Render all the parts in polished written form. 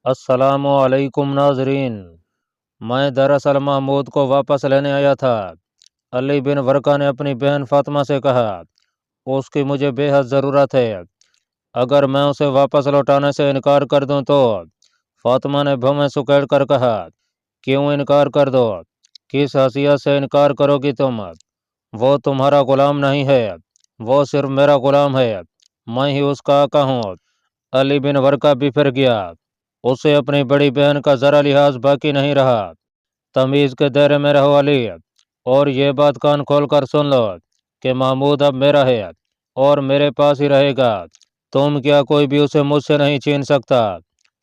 السلام علیکم ناظرین، میں دراصل محمود کو واپس لینے آیا تھا۔ علی بن ورقہ نے اپنی بہن فاطمہ سے کہا، اس کی مجھے بے حد ضرورت ہے، اگر میں اسے واپس لوٹانے سے انکار کر دوں تو؟ فاطمہ نے بھویں سکیڑ کر کہا، کیوں انکار کر دو؟ کس حیثیت سے انکار کرو گی تم؟ وہ تمہارا غلام نہیں ہے، وہ صرف میرا غلام ہے، میں ہی اس کا آقا ہوں۔ علی بن ورقہ بھی پھر گیا، اسے اپنی بڑی بہن کا ذرا لحاظ باقی نہیں رہا۔ تمیز کے دائرے میں رہو علی، اور یہ بات کان کھول کر سن لو کہ محمود اب میرا ہے اور میرے پاس ہی رہے گا۔ تم کیا کوئی بھی اسے مجھ سے نہیں چھین سکتا؟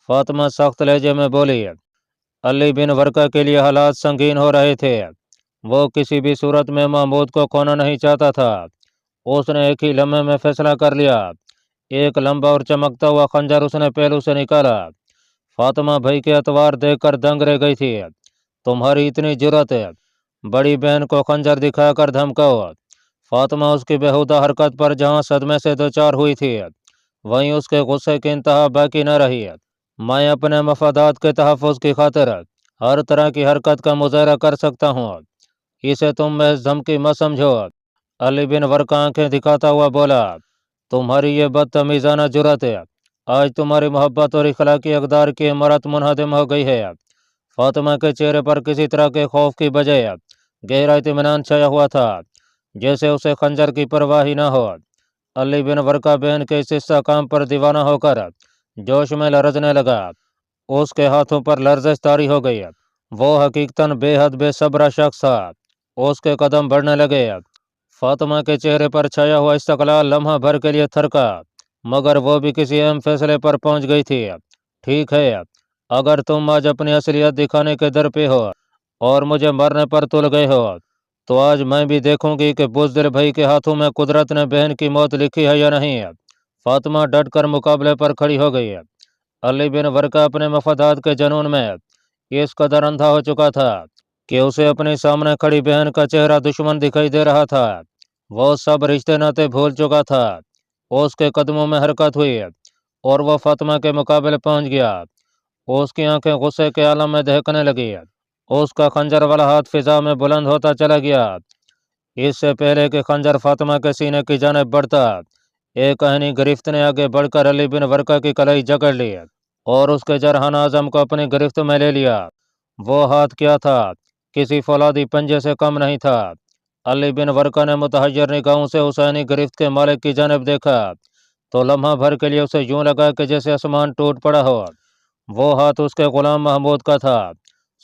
فاطمہ سخت لہجے میں بولی۔ علی بن ورقہ کے لیے حالات سنگین ہو رہے تھے، وہ کسی بھی صورت میں محمود کو کھونا نہیں چاہتا تھا۔ اس نے ایک ہی لمحے میں فیصلہ کر لیا، ایک لمبا اور چمکتا ہوا خنجر اس نے پہلو سے نکالا۔ فاطمہ بھائی کے اتوار دیکھ کر دنگ رہ گئی تھی۔ تمہاری اتنی جرأت ہے، بڑی بہن کو خنجر دکھا کر دھمکاؤ؟ فاطمہ اس کی بیہودہ حرکت پر جہاں صدمے سے دوچار ہوئی تھی، وہیں اس کے غصے کی انتہا باقی نہ رہی۔ میں اپنے مفادات کے تحفظ کی خاطر ہر طرح کی حرکت کا مظاہرہ کر سکتا ہوں، اسے تم محض دھمکی مت سمجھو۔ علی بن ورقہ آنکھیں دکھاتا ہوا بولا، تمہاری یہ بدتمیزانہ جرأت ہے، آج تمہاری محبت اور اخلاقی اقدار کی عمارت منہدم ہو گئی ہے۔ فاطمہ کے چہرے پر کسی طرح کے خوف کی بجائے گہرا اطمینان چھایا ہوا تھا، جیسے اسے خنجر کی پرواہ ہی نہ ہو۔ علی بن ورقہ بہن کے اس استحکام پر دیوانہ ہو کر جوش میں لرزنے لگا، اس کے ہاتھوں پر لرزش طاری ہو گئی۔ وہ حقیقتاً بے حد بے صبر شخص تھا۔ اس کے قدم بڑھنے لگے، فاطمہ کے چہرے پر چھایا ہوا استقلال لمحہ بھر کے لیے تھرکا، مگر وہ بھی کسی اہم فیصلے پر پہنچ گئی تھی۔ ٹھیک ہے، اگر تم آج اپنی اصلیت دکھانے کے در پہ ہو اور مجھے مرنے پر تل گئے ہو، تو آج میں بھی دیکھوں گی کہ بزدل بھائی کے ہاتھوں میں قدرت نے بہن کی موت لکھی ہے یا نہیں۔ فاطمہ ڈٹ کر مقابلے پر کھڑی ہو گئی۔ علی بن ورقہ اپنے مفادات کے جنون میں اس قدر اندھا ہو چکا تھا کہ اسے اپنی سامنے کھڑی بہن کا چہرہ دشمن دکھائی دے رہا تھا۔ وہ سب رشتے ناطے بھول چکا تھا۔ اس کے قدموں میں حرکت ہوئی اور وہ فاطمہ کے مقابلے پہنچ گیا۔ اس کی آنکھیں غصے کے عالم میں دہکنے لگی، اس کا خنجر والا ہاتھ فضا میں بلند ہوتا چلا گیا۔ اس سے پہلے کہ خنجر فاطمہ کے سینے کی جانب بڑھتا، ایک آہنی گرفت نے آگے بڑھ کر علی بن ورقہ کی کلائی جکڑ لی اور اس کے جرحانہ عزم کو اپنی گرفت میں لے لیا۔ وہ ہاتھ کیا تھا، کسی فولادی پنجے سے کم نہیں تھا۔ علی بن ورقہ نے متحیر نگاہوں سے اس آہنی گرفت کے مالک کی جانب دیکھا تو لمحہ بھر کے لیے اسے یوں لگا کہ جیسے آسمان ٹوٹ پڑا ہو۔ وہ ہاتھ اس کے غلام محمود کا تھا۔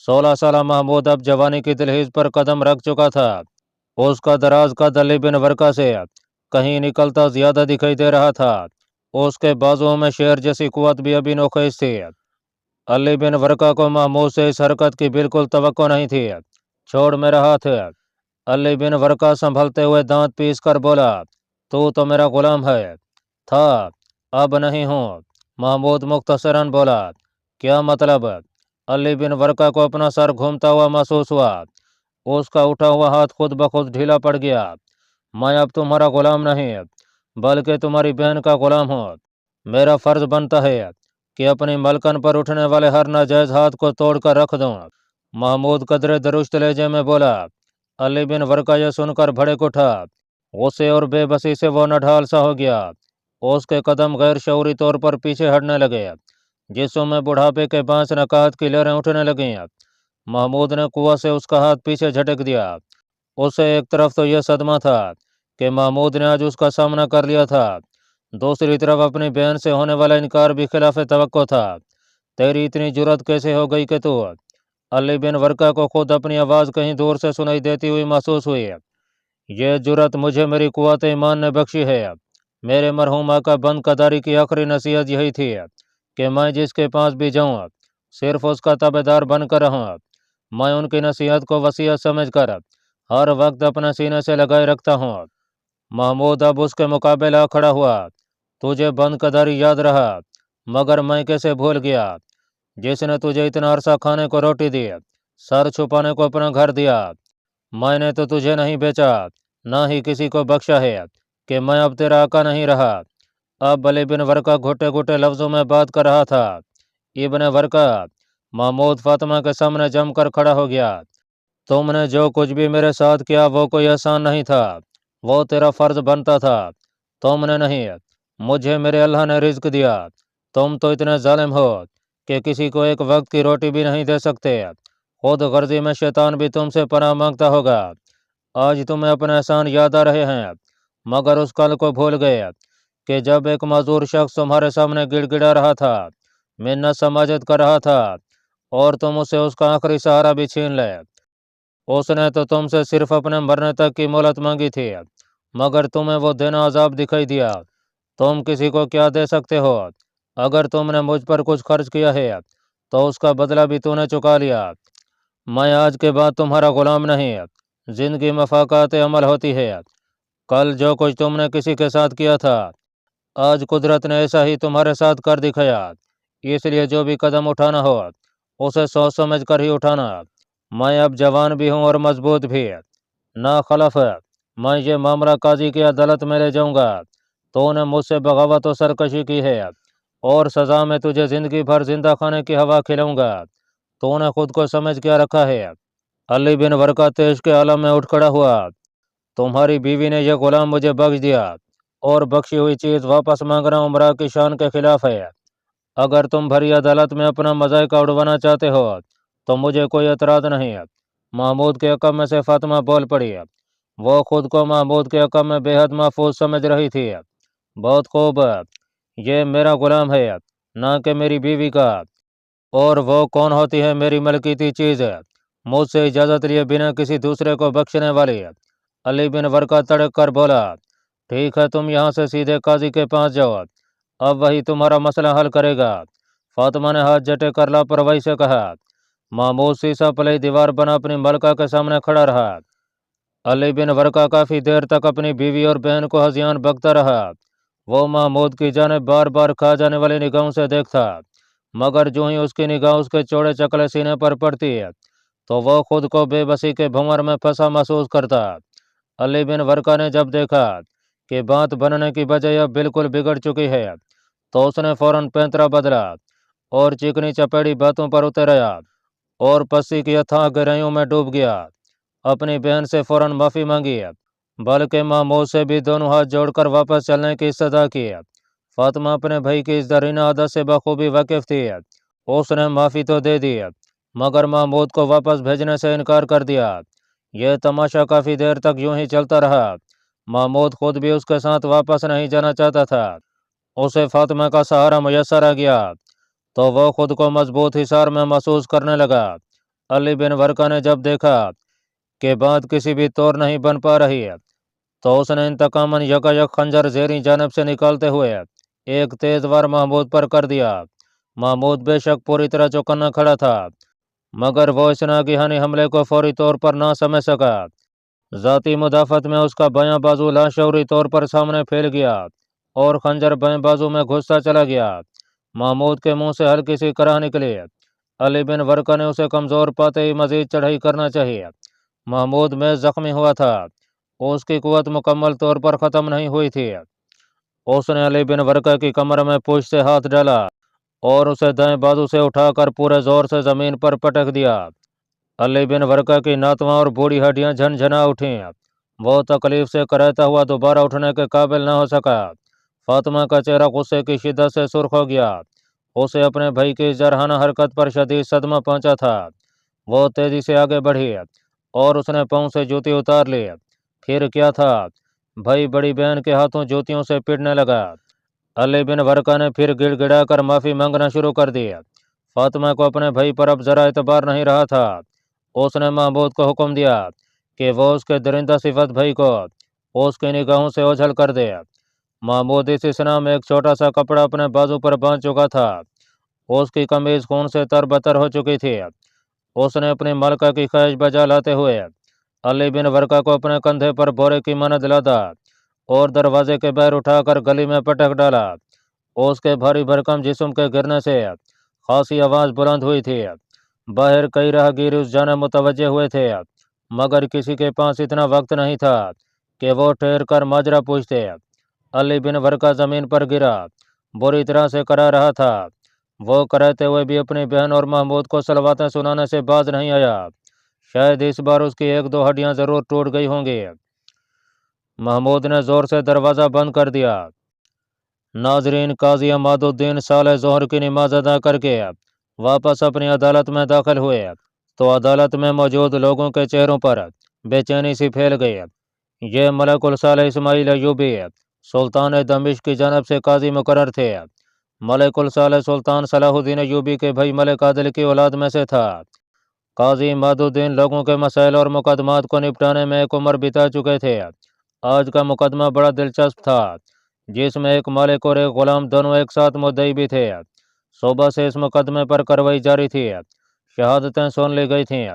16 سالہ محمود اب جوانی کی دہلیز پر قدم رکھ چکا تھا۔ اس کا دراز قد علی بن ورقہ سے کہیں نکلتا زیادہ دکھائی دے رہا تھا۔ اس کے بازوؤں میں شیر جیسی قوت بھی ابھی نوخیز تھی۔ علی بن ورقہ کو محمود سے اس حرکت کی بالکل توقع نہیں تھی۔ چھوڑ میرا ہاتھ۔ علی بن ورقہ سنبھلتے ہوئے دانت پیس کر بولا، تو میرا غلام ہے تھا، اب نہیں ہوں۔ محمود مختصراً بولا، کیا مطلب؟ علی بن ورقہ کو اپنا سر گھومتا ہوا محسوس ہوا، اس کا اٹھا ہوا ہاتھ خود بخود ڈھیلا پڑ گیا۔ میں اب تمہارا غلام نہیں بلکہ تمہاری بہن کا غلام ہوں۔ میرا فرض بنتا ہے کہ اپنی ملکن پر اٹھنے والے ہر ناجائز ہاتھ کو توڑ کر رکھ دوں۔ محمود قدرے درست لہجے میں بولا۔ علی بن ورقہ یہ سن کر بھڑک اٹھا، غصے اور بے بسی سے وہ نڈھال سا ہو گیا۔ اس کے قدم غیر شعوری طور پر پیچھے ہٹنے لگے، جسم میں بڑھاپے کے بانس نکاہت کی لہریں اٹھنے لگیں۔ محمود نے قوت سے اس کا ہاتھ پیچھے جھٹک دیا۔ اسے ایک طرف تو یہ صدمہ تھا کہ محمود نے آج اس کا سامنا کر لیا تھا، دوسری طرف اپنی بہن سے ہونے والا انکار بھی خلاف توقع تھا۔ تیری اتنی جرأت کیسے ہو گئی کہ تو؟ علی بن ورقہ کو خود اپنی آواز کہیں دور سے سنائی دیتی ہوئی محسوس ہوئی۔ یہ جرأت مجھے میری قوت ایمان نے بخشی ہے۔ میرے مرحوم آقا بند قداری کی آخری نصیحت یہی تھی کہ میں جس کے پاس بھی جاؤں صرف اس کا تابعدار بن کر رہوں۔ میں ان کی نصیحت کو وصیت سمجھ کر ہر وقت اپنے سینے سے لگائے رکھتا ہوں۔ محمود اب اس کے مقابلے آ کھڑا ہوا۔ تجھے بند قداری یاد رہا، مگر میں کیسے بھول گیا، جس نے تجھے اتنا عرصہ کھانے کو روٹی دی، سر چھپانے کو اپنا گھر دیا۔ میں نے تو تجھے نہیں بیچا، نہ ہی کسی کو بخشا ہے کہ میں اب تیرا آقا نہیں رہا۔ اب علی بن ورقہ گھٹے گھٹے لفظوں میں بات کر رہا تھا۔ इब्न वर्का महमूद फातिमा के सामने जमकर खड़ा हो गया। तुमने जो कुछ भी मेरे साथ किया वो कोई एहसान नहीं था, वो तेरा फर्ज बनता था। तुमने नहीं, मुझे मेरे अल्लाह ने रिज्क दिया। तुम तो इतने जालिम हो कि किसी को एक वक्त की रोटी भी नहीं दे सकते। खुद गर्जी में शैतान भी तुमसे पनाह मांगता होगा। आज तुम्हें अपने एहसान याद आ रहे हैं, मगर उस कल को भूल गए कि जब एक मजदूर शख्स तुम्हारे सामने गिड़गिड़ा रहा था, मिन्नत समाजत कर रहा था, और तुम उसे उसका आखिरी सहारा भी छीन ले। उसने तो तुमसे सिर्फ अपने मरने तक की मोहलत मांगी थी, मगर तुम्हें वो देना अजाब दिखाई दिया। तुम किसी को क्या दे सकते हो? अगर तुमने मुझ पर कुछ खर्च किया है तो उसका बदला भी तूने चुका लिया। मैं आज के बाद तुम्हारा गुलाम नहीं, जिंदगी मफाकात अमल होती है। कल जो कुछ तुमने किसी के साथ किया था, आज कुदरत ने ऐसा ही तुम्हारे साथ कर दिखाया। इसलिए जो भी कदम उठाना हो उसे सोच समझ कर ही उठाना। मैं अब जवान भी हूँ और मजबूत भी। ना खलफ, मैं ये मामला काजी की अदालत में ले जाऊंगा। तूने मुझसे बगावत और सरकशी की है, और सजा में तुझे जिंदगी भर जिंदा खाने की हवा खिलाऊंगा। तूने खुद को समझ क्या रखा है? अली बिन वर्का तेज के आलम में उठ खड़ा हुआ। तुम्हारी बीवी ने यह गुलाम मुझे बख्श दिया, और बख्शी हुई चीज वापस मांगना उमरा की शान के खिलाफ है। अगर तुम भरी अदालत में अपना मजायका उड़वाना चाहते हो तो मुझे कोई एतराज नहीं। महमूद के हक़ में से फातिमा बोल पड़ी। वो खुद को महमूद के हक़ में बेहद महफूज समझ रही थी। बहुत खूब, ये मेरा गुलाम है, ना कि मेरी बीवी का। और वो कौन होती है मेरी मलकीती चीज़, मुझसे इजाज़त लिए बिना किसी दूसरे को बख्शने वाली? अली बिन वर्का तड़क कर बोला, ठीक है, तुम यहाँ से सीधे काजी के पास जाओ, अब वही तुम्हारा मसला हल करेगा। फातिमा ने हाथ जटे कर लापरवाही से कहा। महमूद शीशा पलई दीवार बना अपनी मलका के सामने खड़ा रहा। अली बिन वर्का काफ़ी देर तक अपनी बीवी और बहन को हजियान बकता रहा। वो महमूद की जानिब बार बार खा जाने वाली निगाहों से देखता, मगर जो ही उसकी निगाह उसके चौड़े चकले सीने पर पड़ती तो वो खुद को बेबसी के भंवर में फंसा महसूस करता। अली बिन वर्का ने जब देखा कि बात बनने की बजाय अब बिल्कुल बिगड़ चुकी है तो उसने फौरन पैंतरा बदला और चिकनी चपेड़ी बातों पर उतर आया और पस्सी की अथाह गहराइयों में डूब गया। अपनी बहन से फौरन माफ़ी मांगी, बल्कि महमूद से भी दोनों हाथ जोड़कर वापस चलने की सदा की। फातिमा अपने भाई की इस दरीना आदत से बखूबी वाकिफ थी। उसने माफ़ी तो दे दी, मगर महमूद को वापस भेजने से इनकार कर दिया। यह तमाशा काफ़ी देर तक यूं ही चलता रहा। महमूद खुद भी उसके साथ वापस नहीं जाना चाहता था। उसे फातिमा का सहारा मुयस्सर आ गया तो वह खुद को मजबूत हिसार में महसूस करने लगा। अली बिन वर्का ने जब देखा कि बात किसी भी तौर नहीं बन पा रही है तो उसने इंतकामन यकायक खंजर जेरी जानब से निकालते हुए एक तेज वार महमूद पर कर दिया। महमूद बेशक पूरी तरह चौकन्ना खड़ा था, मगर वो इस नागिहानी हमले को फौरी तौर पर ना समझ सका। ज़ाती मुदाफ़त में उसका बायां बाजू लाशौरी तौर पर सामने फैल गया और खंजर बाएं बाजू में घुसता चला गया। महमूद के मुंह से हल्की सी कराह निकली। अली बिन वर्का ने उसे कमज़ोर पाते ही मजीद चढ़ाई करना चाहिए। महमूद में जख्मी हुआ था, उसकी कुव्वत मुकम्मल तौर पर ख़त्म नहीं हुई थी। उसने अली बिन वर्का की कमर में पुश से हाथ डाला और उसे दाएं बाजू से उठाकर पूरे जोर से ज़मीन पर पटक दिया। अली बिन वर्का की नातवां और बूढ़ी हड्डियां झनझना उठीं। वो तकलीफ से कराहता हुआ दोबारा उठने के काबिल न हो सका। फातिमा का चेहरा गुस्से की शिद्दत से सुर्ख हो गया। उसे अपने भाई की जरहाना हरकत पर शदीद सदमा पहुंचा था। वो तेजी से आगे बढ़ी और उसने पांव से जूती उतार ली। फिर क्या था, भाई बड़ी बहन के हाथों जूतियों से पीटने लगा। अली बिन वर्का ने फिर गिड़गिड़ा कर माफ़ी मांगना शुरू कर दी। फातिमा को अपने भाई पर अब जरा एतबार नहीं रहा था। उसने महमूद को हुक्म दिया कि वो उसके दरिंदा सिफत भाई को उसकी निगाहों से ओझल कर दे। महमूद इस स्ना में एक छोटा सा कपड़ा अपने बाजू पर बांध चुका था। उसकी कमीज खून से तरबतर हो चुकी थी। उसने अपनी मलका की ख्वाहिश बजा लाते हुए अली बिन वर्का को अपने कंधे पर बोरे की मनद लादा और दरवाजे के बाहर उठाकर गली में पटक डाला। उसके भारी भरकम जिस्म के गिरने से खासी आवाज़ बुलंद हुई थी। बाहर कई राहगीर उस जाने मुतवज्जे हुए थे, मगर किसी के पास इतना वक्त नहीं था कि वो ठहर कर माजरा पूछते। अली बिन वर्का ज़मीन पर गिरा, बुरी तरह से करा रहा था। वो कराते हुए भी अपनी बहन और महमूद को सलवातें सुनाने से बाज नहीं आया। शायद इस बार उसकी एक दो हड्डियां जरूर टूट गई होंगी। महमूद ने जोर से दरवाज़ा बंद कर दिया। नाजरीन, काजी अमादुद्दीन साले जोहर की नमाज अदा करके वापस अपनी अदालत में दाखिल हुए तो अदालत में मौजूद लोगों के चेहरों पर बेचैनी सी फैल गई। ये मलकुल साले इस्माइल अयूबी सुल्तान दमिश्क की जानब से काजी मुकर्रर थे। मलकुल साले सुल्तान सलाहुद्दीन अयूबी के भाई मलिक आदिल की औलाद में से था। काजी मादुद्दीन लोगों के मसाइल और मुकदमात को निपटाने में एक उम्र बिता चुके थे। आज का मुकदमा बड़ा दिलचस्प था, जिसमें एक मालिक और एक गुलाम दोनों एक साथ मुद्दई भी थे। सुबह से इस मुकदमे पर कार्रवाई जारी थी। शहादतें सुन ली गई थीं।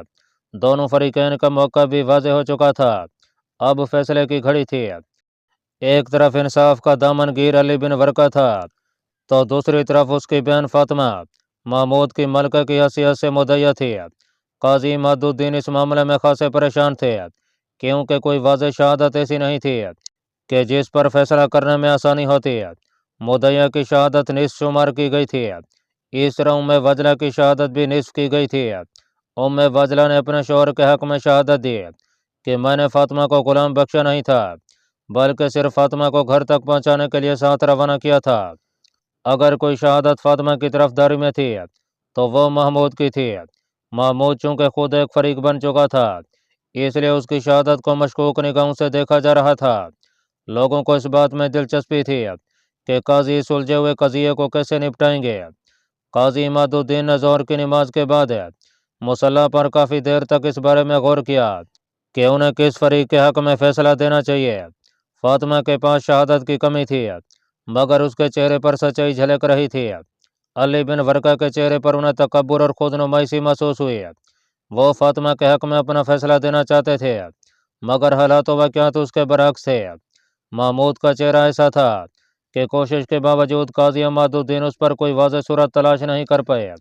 दोनों फरीकैन का मौका भी वाज़ेह हो चुका था। अब फैसले की घड़ी थी। एक तरफ इंसाफ का दामनगीर अली बिन वरका था, तो दूसरी तरफ उसकी बहन फातिमा महमूद की मलका की हैसियत से मुद्दईया थी। काजी मादुद्दीन इस मामले में खासे परेशान थे, क्योंकि कोई वाज़ेह शहादत ऐसी नहीं थी कि जिस पर फैसला करने में आसानी होती है। मुद्दईया की शहादत निस्फ शुमार की गई थी। इस तरह उम्मे वजला की शहादत भी निस्फ की गई थी। उम्मे वजला ने अपने शौहर के हक में शहादत दी कि मैंने फातिमा को गुलाम बख्शा नहीं था, बल्कि सिर्फ फातिमा को घर तक पहुंचाने के लिए साथ रवाना किया था। अगर कोई शहादत फातिमा की तरफदारी में थी तो वो महमूद की थी। महमूद चूंकि खुद एक फरीक बन चुका था, इसलिए उसकी शहादत को मशकूक निगाहों से देखा जा रहा था। लोगों को इस बात में दिलचस्पी थी कि काजी सुलझे हुए कजिए को कैसे निपटाएंगे। काजी इमादुद्दीन ने जोहर की नमाज के बाद मुसल्ला पर काफ़ी देर तक इस बारे में गौर किया कि उन्हें किस फरीक के हक में फैसला देना चाहिए। फातिमा के पास शहादत की कमी थी, मगर उसके चेहरे पर सच्चाई झलक रही थी। अली बिन वरका के चेहरे पर उन्हें तकब्बुर और खुद नुमाइशी महसूस हुई। वो फातिमा के हक में अपना फैसला देना चाहते थे, मगर हालात वाक़यात उसके बरअक्स थे। महमूद का चेहरा ऐसा था कि कोशिश के बावजूद काजी अमादुद्दीन उस पर कोई वाज़ेह सूरत तलाश नहीं कर पाए।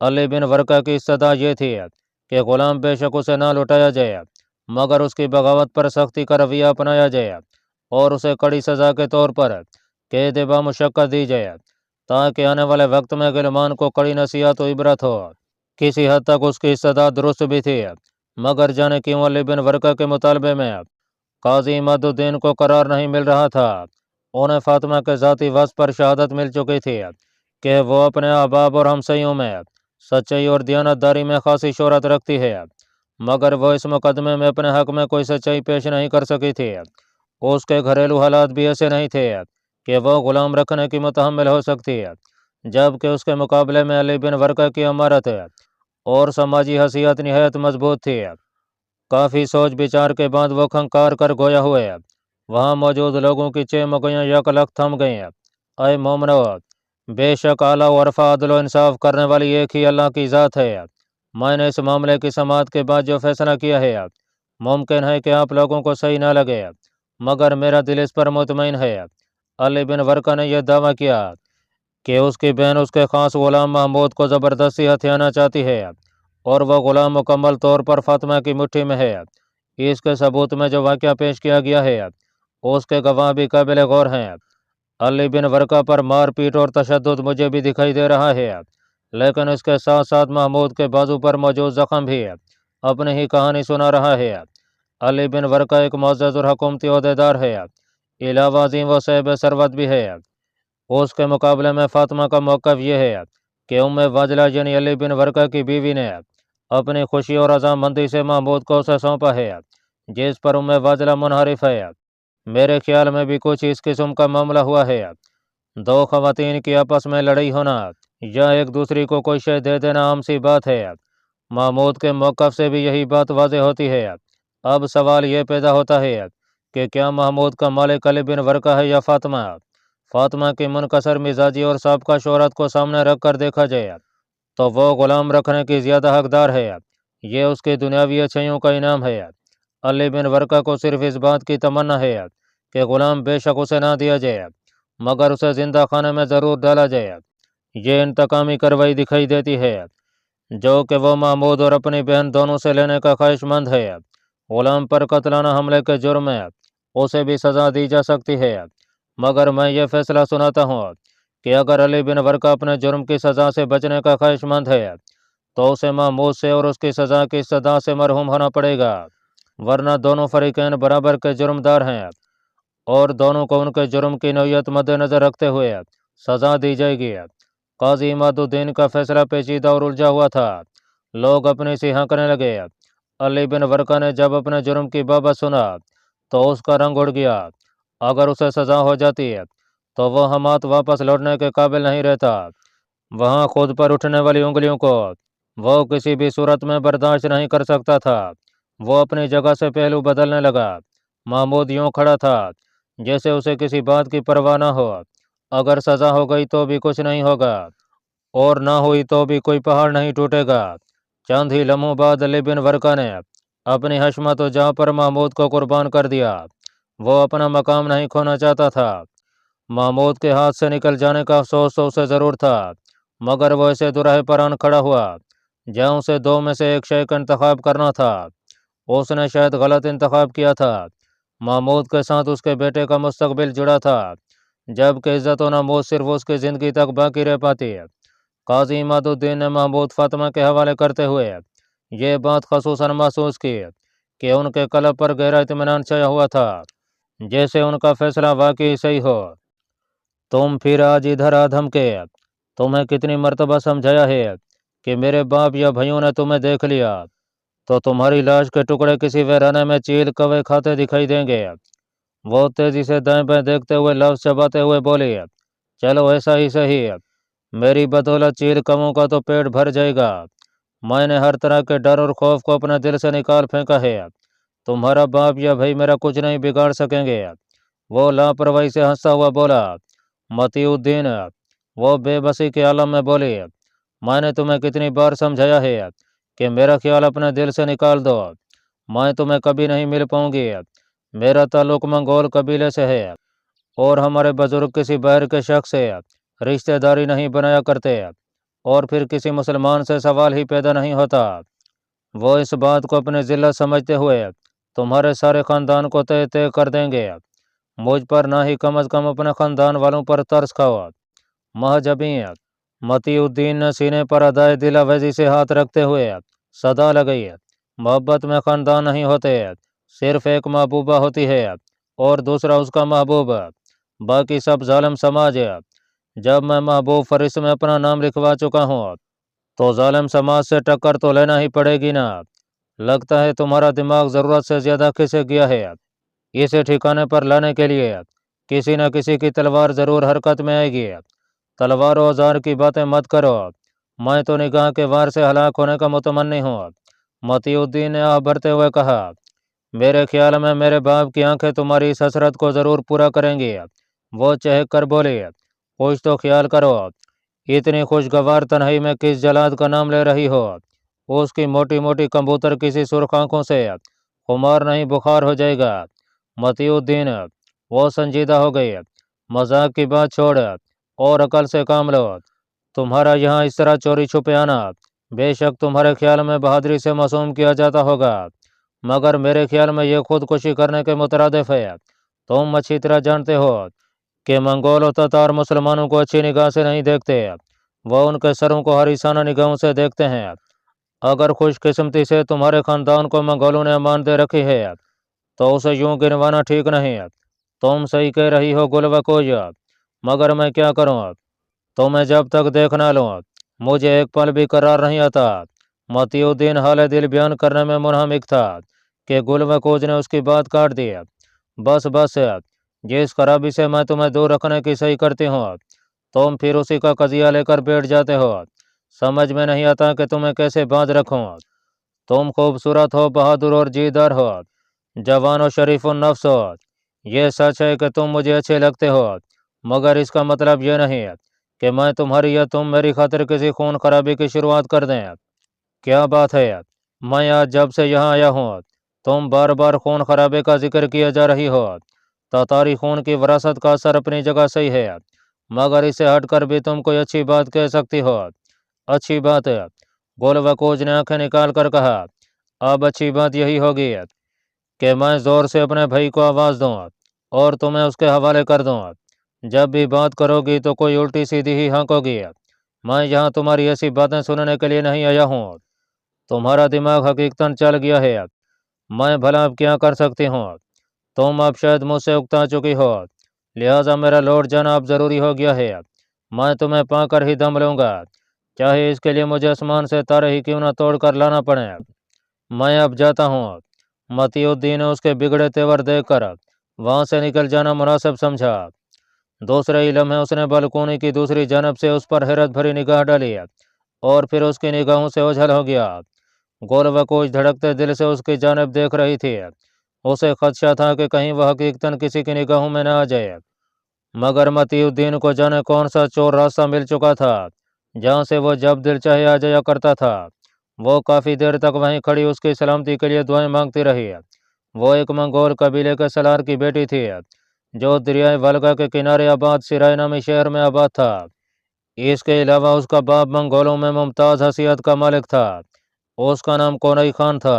अली बिन वरका की इस्तदा ये थी कि ग़ुलाम बेशक उसे ना लुटाया जाए, मगर उसकी बगावत पर सख्ती का रवैया अपनाया जाए और उसे कड़ी सज़ा के तौर पर कैद बामुशक्कत दी जाए, ताकि आने वाले वक्त में गिलमान को कड़ी नसीहत व इबरत हो। किसी हद तक उसकी इस्तदा दुरुस्त भी थी, मगर जाने क्यों अली बिन वरका के मुतालबे में काजी इमादुद्दीन को करार नहीं मिल रहा था। उन्हें फातिमा के ज़ाती वस पर शहादत मिल चुकी थी कि वो अपने अहबाब और हमसइयों में सच्चाई और दियानतदारी में खासी शोहरत रखती है, मगर वो इस मुकदमे में अपने हक में कोई सच्चाई पेश नहीं कर सकी थी। उसके घरेलू हालात भी ऐसे नहीं थे कि वो ग़ुलाम रखने की मुतहम्मिल हो सकती है, जबकि उसके मुकाबले में अली बिन वरका की अमारत और समाजी हसीयत निहायत मजबूत थी। काफ़ी सोच विचार के बाद वो खंकार कर गोया हुए। वहाँ मौजूद लोगों की चेमगोयाँ यकलख थम गईं। अय मोमनो, बेशक आला व अरफा अदल व इंसाफ करने वाली एक ही अल्लाह की ज़ात है। मैंने इस मामले की समाअत के बाद जो फैसला किया है, मुमकिन है कि आप लोगों को सही ना लगे, मगर मेरा दिल इस पर मुतमईन है। अली बिन वरका ने यह दावा किया कि उसकी बहन उसके ख़ास ग़ुलाम महमूद को ज़बरदस्ती हथियाना चाहती है और वह ग़ुलाम मुकम्मल तौर पर फातिमा की मुट्ठी में है। इसके सबूत में जो वाक़या पेश किया गया है, उसके गवाह भी काबिल गौर हैं। अली बिन वरका पर मार पीट और तशद्दुद मुझे भी दिखाई दे रहा है, लेकिन इसके साथ साथ महमूद के बाजू पर मौजूद ज़ख्म भी अपनी ही कहानी सुना रहा है। अली बिन वरका एक मुअज़्ज़ज़ और हुकूमती ओहदेदार है, इलावा अज़ीम व साहिब सरवत भी है। उसके मुकाबले में फातिमा का मौक़िफ़ यह है कि उम्मे वजला यानी अली बिन वरका की बीवी ने अपनी खुशी और रज़ामंदी से महमूद को उसे सौंपा है, जिस पर उम्मे वजला मुनहरिफ है। मेरे ख्याल में भी कुछ इस किस्म का मामला हुआ है। दो ख़वातीन की आपस में लड़ाई होना या एक दूसरी को कोई शय दे देना आम सी बात है। महमूद के मौक़िफ़ से भी यही बात वाज़ेह होती है। अब सवाल ये पैदा होता है कि क्या महमूद का मालिक अली बिन वरका है या फातिमा। फातिमा की मुनकसर मिजाजी और साबका शोहरत को सामने रख कर देखा जाए तो वो ग़ुलाम रखने की ज़्यादा हकदार है। ये उसकी दुनियावी अच्छाइयों का इनाम है। अली बिन वरका को सिर्फ इस बात की तमन्ना है कि ग़ुलाम बेशक उसे ना दिया जाए, मगर उसे जिंदा खाने में ज़रूर डाला जाए। ये इंतकामी कार्रवाई दिखाई देती है जो कि वो महमूद और अपनी बहन दोनों से लेने का ख्वाहिशमंद है। ग़ुलाम पर कत्लाना हमले के जुर्म में उसे भी सज़ा दी जा सकती है, मगर मैं ये फैसला सुनाता हूँ कि अगर अली बिन वर्का अपने जुर्म की सज़ा से बचने का ख्वाहिशमंद है तो उसे महमूद से और उसकी सज़ा की सदा से मरहूम होना पड़ेगा, वरना दोनों फरीकैन बराबर के जुर्मदार हैं और दोनों को उनके जुर्म की नौयत मद्देनज़र रखते हुए सज़ा दी जाएगी। काजी इमादुद्दीन का फैसला पेचीदा और उलझा हुआ था। लोग अपने से हाँकने लगे। अली बिन वर्का ने जब अपने जुर्म की बाबत सुना तो उसका रंग उड़ गया। अगर उसे सज़ा हो जाती तो वह हमात वापस लौटने के काबिल नहीं रहता। वहाँ खुद पर उठने वाली उंगलियों को वो किसी भी सूरत में बर्दाश्त नहीं कर सकता था। वो अपनी जगह से पहलू बदलने लगा। महमूद यूं खड़ा था जैसे उसे किसी बात की परवाह न हो। अगर सज़ा हो गई तो भी कुछ नहीं होगा और ना हुई तो भी कोई पहाड़ नहीं टूटेगा। चंद ही लम्हों बाद अली बिन वर्का ने अपनी हशमत और जहाँ पर महमूद को कुर्बान कर दिया। वो अपना मकाम नहीं खोना चाहता था। महमूद के हाथ से निकल जाने का अफसोस तो उसे ज़रूर था, मगर वो ऐसे दुराहे पर आन खड़ा हुआ जहाँ उसे दो में से एक शय का इंतखाब करना था। उसने शायद गलत इंतखाब किया था। महमूद के साथ उसके बेटे का मुस्तकबिल जुड़ा था, जबकि इज़्ज़त और नमूद सिर्फ उसकी ज़िंदगी तक बाकी रह पाती है। काजी इमादुद्दीन ने महमूद फातिमा के हवाले करते हुए ये बात खसूसन महसूस की कि उनके कल्ब पर गहरा इत्मीनान छाया हुआ था, जैसे उनका फैसला वाकई सही हो। तुम फिर आज इधर आ धमके। तुम्हें कितनी मर्तबा समझाया है कि मेरे बाप या भाइयों ने तुम्हें देख लिया तो तुम्हारी लाश के टुकड़े किसी वीराने में चील कौवे खाते दिखाई देंगे। वो तेजी से दाएं बाएं देखते हुए लफ्ज चबाते हुए बोली, चलो ऐसा ही सही है, मेरी बदौलत चील कौवों का तो पेट भर जाएगा। मैंने हर तरह के डर और खौफ को अपने दिल से निकाल फेंका है। तुम्हारा बाप या भाई मेरा कुछ नहीं बिगाड़ सकेंगे। वो लापरवाही से हंसता हुआ बोला। मतीउद्दीन वो बेबसी के आलम में बोली, मैंने तुम्हें कितनी बार समझाया है कि मेरा ख्याल अपने दिल से निकाल दो। मैं तुम्हें कभी नहीं मिल पाऊंगी। मेरा ताल्लुक मंगोल कबीले से है और हमारे बुजुर्ग किसी बाहर के शख्स से रिश्तेदारी नहीं बनाया करते और फिर किसी मुसलमान से सवाल ही पैदा नहीं होता। वो इस बात को अपनी जिल्लत समझते हुए तुम्हारे सारे ख़ानदान को तय तय कर देंगे। मुझ पर ना ही कम अज़ कम अपने ख़ानदान वालों पर तरस खाओ। महज अभी मतीउद्दीन ने सीने पर अदाए दिल अवैज़ी से हाथ रखते हुए सदा लगाई, मोहब्बत में ख़ानदान नहीं होते, सिर्फ एक महबूबा होती है और दूसरा उसका महबूब, बाकी सब जालिम समाज है। जब मैं महबूब फरिश्त में अपना नाम लिखवा चुका हूँ तो जालिम समाज से टक्कर तो लेना ही पड़ेगी ना। लगता है तुम्हारा दिमाग ज़रूरत से ज़्यादा खिसक गया है। इसे ठिकाने पर लाने के लिए किसी न किसी की तलवार ज़रूर हरकत में आएगी। तलवार औजार की बातें मत करो, मैं तो निगाह के वार से हलाक होने का मुतमन्नी हूँ। मतीउद्दीन ने आह भरते हुए कहा, मेरे ख्याल में मेरे बाप की आंखें तुम्हारी इस हसरत को ज़रूर पूरा करेंगी। वो चहक कर बोली, कुछ तो ख्याल करो, इतनी खुशगवार तन्हाई में किस जलाद का नाम ले रही हो। उसकी मोटी मोटी कबूतर किसी सुर्ख आंखों से खुमार नहीं बुखार हो जाएगा। मतीउद्दीन वो संजीदा हो गई, मजाक की बात छोड़ और अकल से काम लो। तुम्हारा यहाँ इस तरह चोरी छुपे आना बेशक तुम्हारे ख्याल में बहादुरी से मासूम किया जाता होगा, मगर मेरे ख्याल में यह खुदकुशी करने के मुतरादिफ है। तुम अच्छी तरह जानते हो कि मंगोल और ततार मुसलमानों को अच्छी निगाह से नहीं देखते, वह उनके सरों को हरीसाना निगाहों से देखते हैं। अगर खुशकिस्मती से तुम्हारे ख़ानदान को मंगोलों ने अमान दे रखी है तो उसे यूं गिनवाना ठीक नहीं। तुम सही कह रही हो गुलवकोज, मगर मैं क्या करूं? तुम्हें जब तक देख ना लूं मुझे एक पल भी करार नहीं आता। मतीउद्दीन हाल दिल बयान करने में मुनहमिक था कि गुलवकोज ने उसकी बात काट दी। बस बस, जिस खराबी से मैं तुम्हें दूर रखने की सही करती हूँ तुम फिर उसी का कजिया लेकर बैठ जाते हो। समझ में नहीं आता कि तुम्हें कैसे बांध रखूं। तुम खूबसूरत हो, बहादुर और जीदार हो, जवान और शरीफ और नफ्स हो। ये सच है कि तुम मुझे अच्छे लगते हो, मगर इसका मतलब यह नहीं कि मैं तुम्हारी या तुम मेरी खातिर किसी खून खराबी की शुरुआत कर दें। क्या बात है, मैं आज जब से यहाँ आया हूँ तुम बार बार खून खराबे का जिक्र किए जा रही हो। तातारी खून की विरासत का असर अपनी जगह सही है, मगर इसे हटकर भी तुम कोई अच्छी बात कह सकती हो। अच्छी बात है, गोलवकोज ने आंखें निकाल कर कहा, अब अच्छी बात यही होगी कि मैं जोर से अपने भाई को आवाज़ दूँ और तुम्हें उसके हवाले कर दूँ। जब भी बात करोगी तो कोई उल्टी सीधी ही हाँकोगी। मैं यहाँ तुम्हारी ऐसी बातें सुनने के लिए नहीं आया हूँ। तुम्हारा दिमाग हकीकतन चल गया है। मैं भला अब क्या कर सकती हूँ? तुम अब शायद मुझसे उकता चुकी हो, लिहाजा मेरा लौट जाना अब ज़रूरी हो गया है। मैं तुम्हें पाकर ही दम लूँगा, चाहे इसके लिए मुझे आसमान से तारे ही क्यों न तोड़ कर लाना पड़े। मैं अब जाता हूँ। मतीउद्दीन ने उसके बिगड़े तेवर देखकर वहाँ से निकल जाना मुनासिब समझा। दूसरे ही लम्हे उसने बालकोनी की दूसरी जानब से उस पर हैरत भरी निगाह डाली और फिर उसकी निगाहों से ओझल हो गया। गोलवकोच धड़कते दिल से उसकी जानब देख रही थी। उसे खदशा था कि कहीं वह हकीकतन किसी की निगाहों में न आ जाए, मगर मतीउद्दीन को जाने कौन सा चोर रास्ता मिल चुका था जहाँ से वो जब दिल चाहे आ जाया करता था। वो काफ़ी देर तक वहीं खड़ी उसकी सलामती के लिए दुआएं मांगती रही। वो एक मंगोल कबीले के सलार की बेटी थी जो दरियाए वल्गा के किनारे आबाद सिराय नामी शहर में आबाद था। इसके अलावा उसका बाप मंगोलों में मुमताज़ हैसियत का मालिक था। उसका नाम कोनई खान था।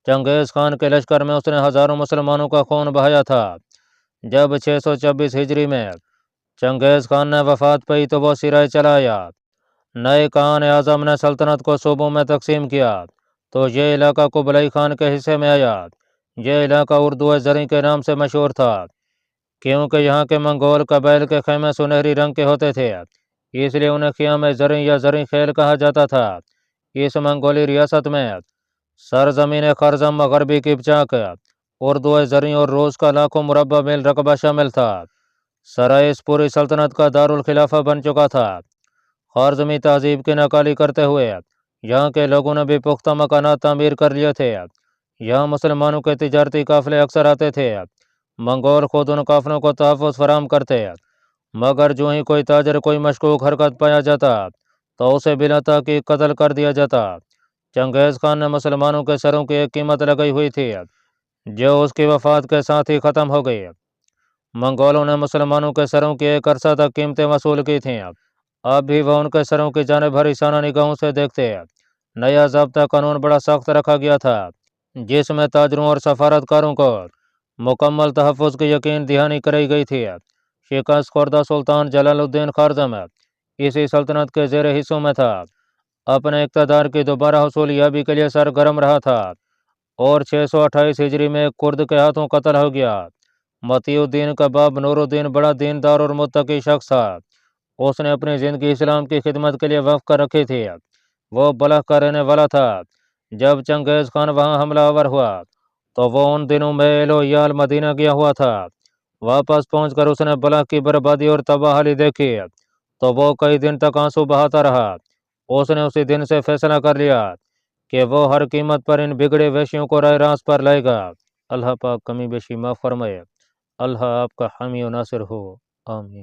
चंगेज़ खान के लश्कर में उसने हज़ारों मुसलमानों का खून बहाया था। जब 626 हिजरी में चंगेज़ खान ने वफात पाई तो वो सिराय चला आया। नए खान आज़म ने सल्तनत को सूबों में तकसीम किया तो ये इलाका कुबलई खान के हिस्से में आया। यह इलाका उर्दू ज़री के नाम से मशहूर था क्योंकि यहाँ के मंगोल कबाइल के खेमे सुनहरी रंग के होते थे, इसलिए उन्हें ख़ियाम ज़री या ज़री खेल कहा जाता था। इस मंगोली रियासत में सरजमीन खरजम मगरबी किपचाक उर्दू ज़री और रूस का लाखों मुरबा मील रकबा शामिल था। सराय इस पूरी सल्तनत का दारुल खिलाफा बन चुका था। खारजमी तहजीब की नकाली करते हुए यहाँ के लोगों ने भी पुख्ता मकानात तामीर कर लिए थे। यहाँ मुसलमानों के तिजारती काफ़िले अक्सर आते थे। मंगोल खुद उन काफ़िलों को तहफ़्फ़ुज़ फराहम करते, मगर जो ही कोई ताजर कोई मशकूक हरकत पाया जाता तो उसे बिला ताक़ीद कत्ल कर दिया जाता। चंगेज़ खान ने मुसलमानों के सरों की एक कीमत लगाई हुई थी जो उसकी वफ़ात के साथ ही ख़त्म हो गई। मंगोलों ने मुसलमानों के सरों की एक अरसा तक कीमतें वसूल की थीं। अब भी वह उनके सरों की जानिब भरीसाना निगाहों से देखते। नया ज़ाब्ता कानून बड़ा सख्त रखा गया था जिसमें ताजरों और सफारतकारों को मुकम्मल तहफ़्फ़ुज़ की यकीन दहानी कराई गई थी। शिकस्त खुर्दा सुल्तान जलालुद्दीन खारज़म इसी सल्तनत के ज़ेर हिस्सों में था। अपने इक़्तिदार की दोबारा हसूलियाबी के लिए सरगर्म रहा था और 628 हिजरी में एक कुर्द के हाथों कत्ल हो गया। मतीउद्दीन का बाप नूरुद्दीन बड़ा दीनदार और मुत्तकी शख्स था। उसने अपनी ज़िंदगी इस्लाम की खिदमत के लिए वक्फ कर रखी थी। वो बलख का रहने वाला था। जब चंगेज़ खान वहाँ हमलावर हुआ तो वो उन दिनों में एलोयाल मदीना गया हुआ था। वापस पहुंचकर उसने बलख की बर्बादी और तबाही देखी तो वो कई दिन तक आंसू बहाता रहा। उसने उसी दिन से फैसला कर लिया कि वो हर कीमत पर इन बिगड़े वेशियों को राह रास्त पर लाएगा। अल्लाह पाक कमी बेशी माफ़ फरमाए। अल्लाह आपका हामी और नासिर हो। आमीन।